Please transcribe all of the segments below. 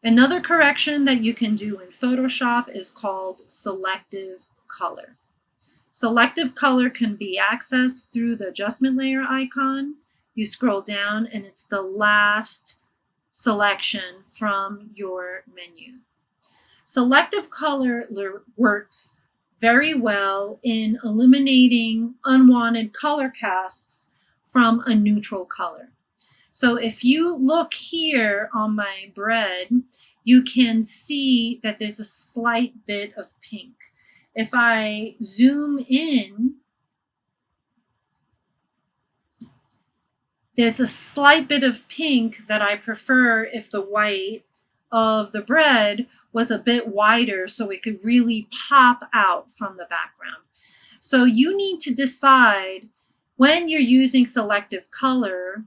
Another correction that you can do in Photoshop is called selective color. Selective color can be accessed through the adjustment layer icon. You scroll down and it's the last selection from your menu. Selective color works very well in eliminating unwanted color casts from a neutral color. So if you look here on my bread, you can see that there's a slight bit of pink. If I zoom in, there's a slight bit of pink that I prefer if the white of the bread was a bit wider so it could really pop out from the background. So you need to decide when you're using selective color,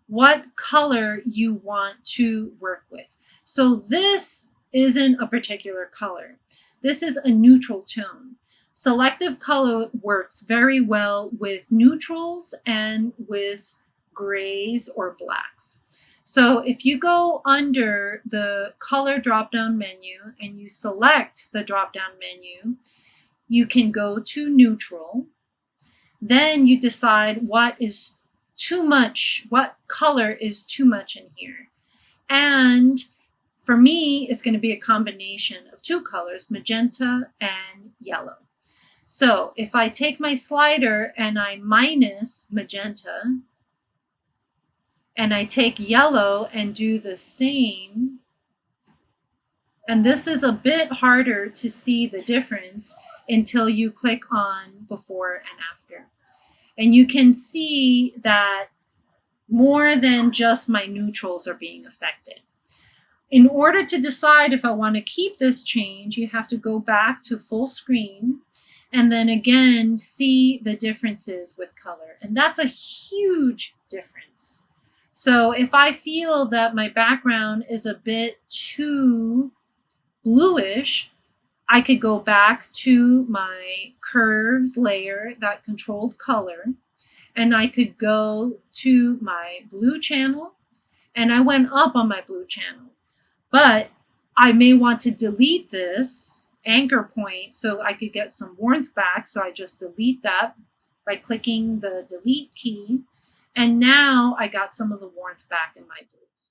what color you want to work with. So this isn't a particular color. This is a neutral tone. Selective color works very well with neutrals and with grays or blacks. So if you go under the color drop-down menu and you select the drop-down menu, you can go to neutral. Then you decide what is too much, what color is too much in here. And for me, it's going to be a combination of two colors, magenta and yellow. So if I take my slider and I minus magenta, and I take yellow and do the same, and this is a bit harder to see the difference until you click on before and after. And you can see that more than just my neutrals are being affected. In order to decide if I want to keep this change, you have to go back to full screen and then again see the differences with color. And that's a huge difference. So if I feel that my background is a bit too bluish, I could go back to my curves layer, that controlled color, and I could go to my blue channel, and I went up on my blue channel. But I may want to delete this anchor point so I could get some warmth back, so I just delete that by clicking the delete key. And now I got some of the warmth back in my blues.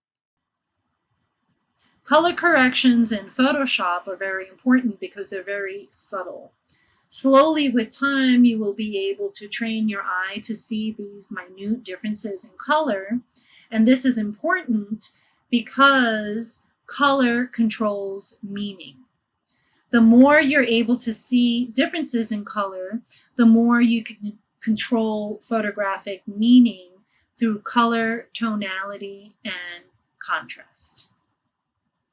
Color corrections in Photoshop are very important because they're very subtle. Slowly with time, you will be able to train your eye to see these minute differences in color. And this is important because color controls meaning. The more you're able to see differences in color, the more you can control photographic meaning through color, tonality, and contrast.